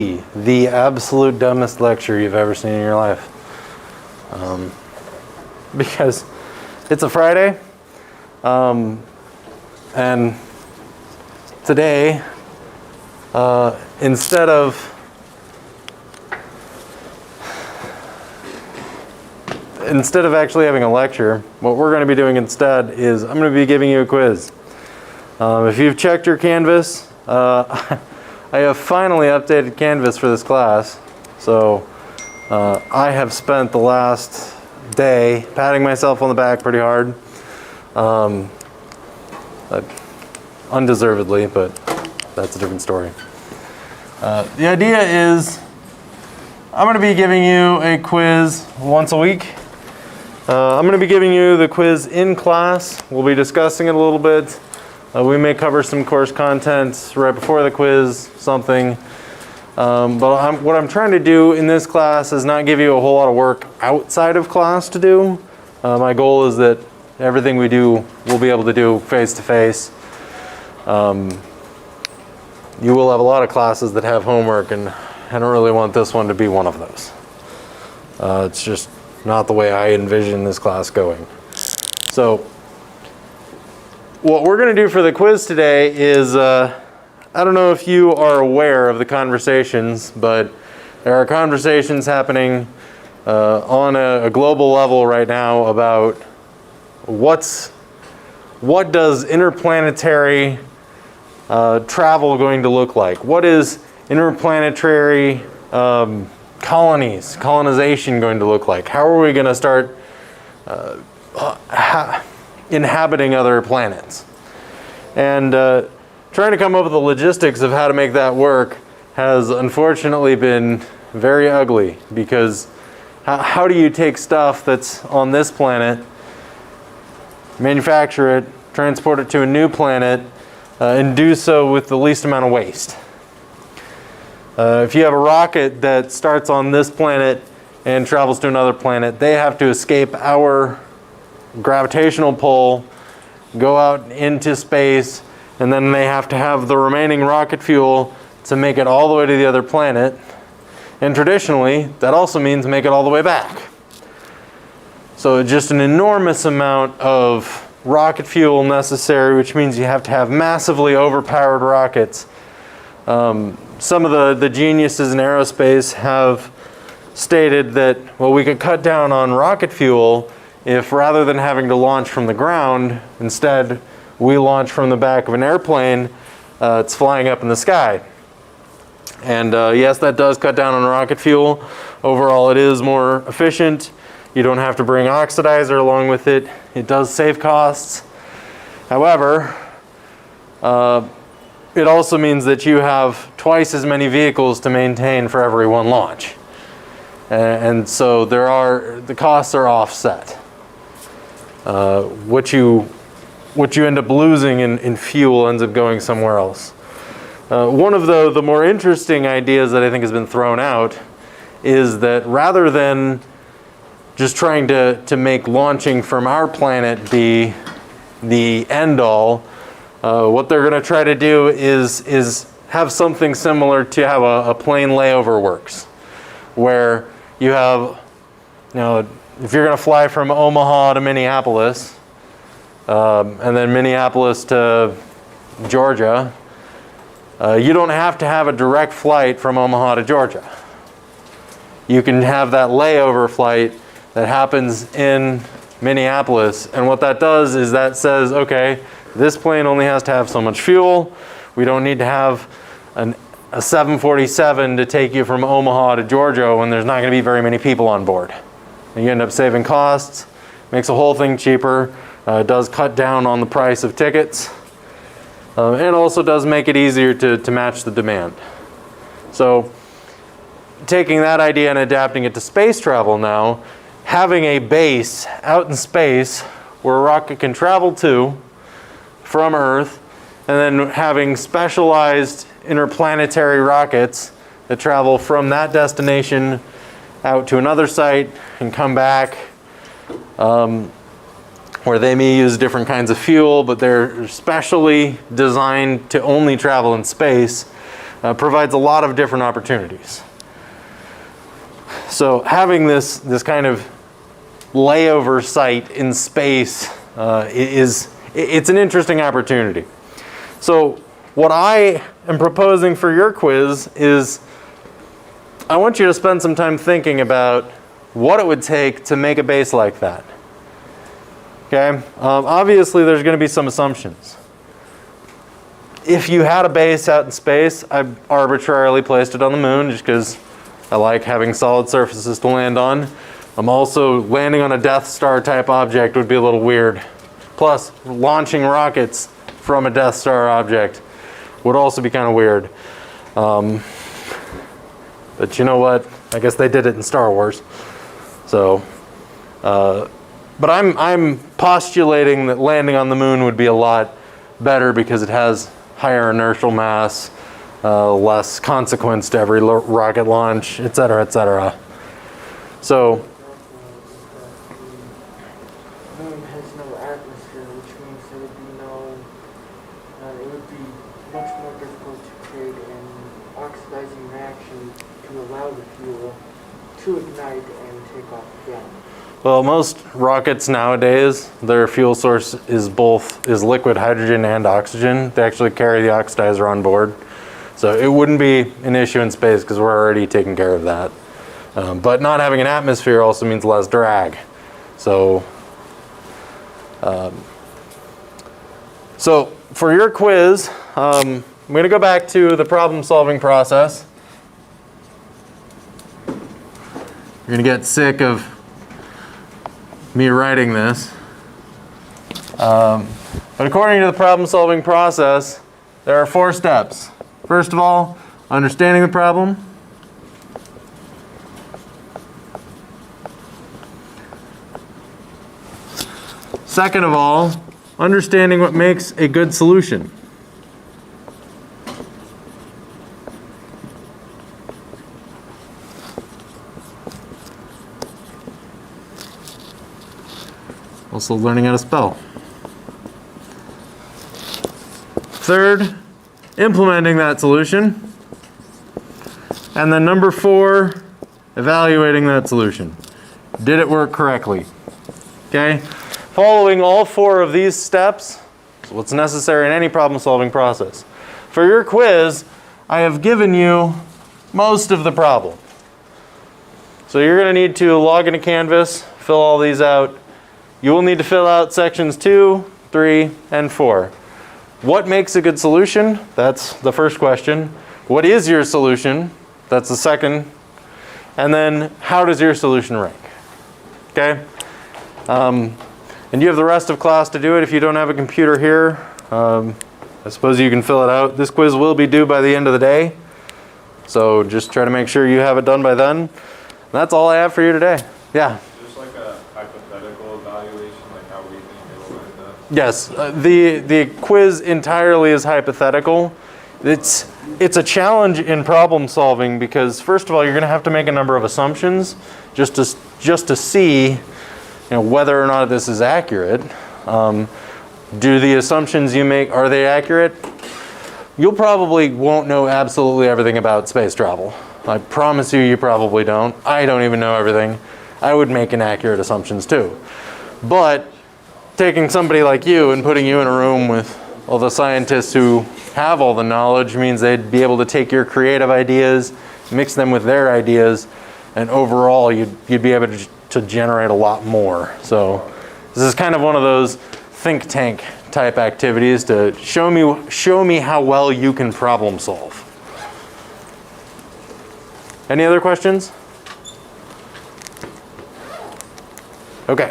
The absolute dumbest lecture you've ever seen in your life. Because it's a Friday, and today, instead of actually having a lecture, what we're going to be doing instead is I'm going to be giving you a quiz. If you've checked your Canvas, I have finally updated Canvas for this class, so I have spent the last day patting myself on the back pretty hard, undeservedly, but that's a different story. The idea is I'm going to be giving you a quiz once a week. I'm going to be giving you the quiz in class. We'll be discussing it a little bit. We may cover some course content right before the quiz, something. But what I'm trying to do in this class is not give you a whole lot of work outside of class to do. My goal is that everything we do, we'll be able to do face-to-face. You will have a lot of classes that have homework, and I don't really want this one to be one of those. It's just not the way I envision this class going. So what we're going to do for the quiz today is, I don't know if you are aware of the conversations, but there are conversations happening on a global level right now about what does interplanetary travel going to look like? What is interplanetary colonization going to look like? How are we going to start inhabiting other planets? And trying to come up with the logistics of how to make that work has unfortunately been very ugly, because how do you take stuff that's on this planet, manufacture it, transport it to a new planet, and do so with the least amount of waste? If you have a rocket that starts on this planet and travels to another planet, they have to escape our gravitational pull, go out into space, and then they have to have the remaining rocket fuel to make it all the way to the other planet. And traditionally, that also means make it all the way back. So just an enormous amount of rocket fuel necessary, which means you have to have massively overpowered rockets. Some of the geniuses in aerospace have stated that, well, we could cut down on rocket fuel if, rather than having to launch from the ground, instead we launch from the back of an airplane. It's flying up in the sky. And yes, that does cut down on rocket fuel. Overall, it is more efficient. You don't have to bring oxidizer along with it. It does save costs. However, it also means that you have twice as many vehicles to maintain for every one launch. And so the costs are offset. What you end up losing in fuel ends up going somewhere else. One of the more interesting ideas that I think has been thrown out is that rather than just trying to make launching from our planet be the end all, what they're going to try to do is have something similar to how a plane layover works, where you have, if you're going to fly from Omaha to Minneapolis, and then Minneapolis to Georgia, you don't have to have a direct flight from Omaha to Georgia. You can have that layover flight that happens in Minneapolis, and what that does is that says, okay, this plane only has to have so much fuel. We don't need to have a 747 to take you from Omaha to Georgia when there's not going to be very many people on board. And you end up saving costs, makes the whole thing cheaper, does cut down on the price of tickets, and also does make it easier to match the demand. So taking that idea and adapting it to space travel now, having a base out in space where a rocket can travel to from Earth, and then having specialized interplanetary rockets that travel from that destination out to another site and come back, where they may use different kinds of fuel, but they're specially designed to only travel in space. provides a lot of different opportunities. So having this kind of layover site in space it's an interesting opportunity. So what I am proposing for your quiz is I want you to spend some time thinking about what it would take to make a base like that. Okay? Obviously there's going to be some assumptions. If you had a base out in space, I've arbitrarily placed it on the moon just because I like having solid surfaces to land on. I'm also landing on a Death Star type object would be a little weird. Plus, launching rockets from a Death Star object would also be kind of weird. But you know what? I guess they did it in Star Wars. So, but I'm postulating that landing on the moon would be a lot better because it has higher inertial mass, less consequence to every rocket launch, et cetera, et cetera. So, the moon has no atmosphere, which means there would be no, it would be much more difficult to create an oxidizing reaction to allow the fuel to ignite and take off again. well, most rockets nowadays, their fuel source is liquid hydrogen and oxygen. They actually carry the oxidizer on board. So it wouldn't be an issue in space because we're already taking care of that. But not having an atmosphere also means less drag. So, so for your quiz, I'm going to go back to the problem-solving process. You're going to get sick of me writing this. But according to the problem-solving process, there are 4 steps. First of all, understanding the problem. Second of all, understanding what makes a good solution. Also learning how to spell. Third, implementing that solution. And then number 4, evaluating that solution. Did it work correctly? Okay? Following all 4 of these steps is what's necessary in any problem-solving process. For your quiz, I have given you most of the problem. So you're going to need to log into Canvas, fill all these out. You will need to fill out sections 2, 3, and 4. What makes a good solution? That's the first question. What is your solution? That's the second. And then, how does your solution rank? Okay? And you have the rest of class to do it. If you don't have a computer here, I suppose you can fill it out. This quiz will be due by the end of the day. So just try to make sure you have it done by then. That's all I have for you today. Yeah? Just like a hypothetical evaluation, like how we think it'll end up? Yes. The quiz entirely is hypothetical. It's a challenge in problem solving because, first of all, you're going to have to make a number of assumptions just to see whether or not this is accurate. Do the assumptions you make, are they accurate? You'll probably won't know absolutely everything about space travel. I promise you probably don't. I don't even know everything. I would make inaccurate assumptions too. But taking somebody like you and putting you in a room with all the scientists who have all the knowledge means they'd be able to take your creative ideas, mix them with their ideas, and overall you'd be able to generate a lot more. So this is kind of one of those think tank type activities to show me how well you can problem solve. Any other questions? Okay.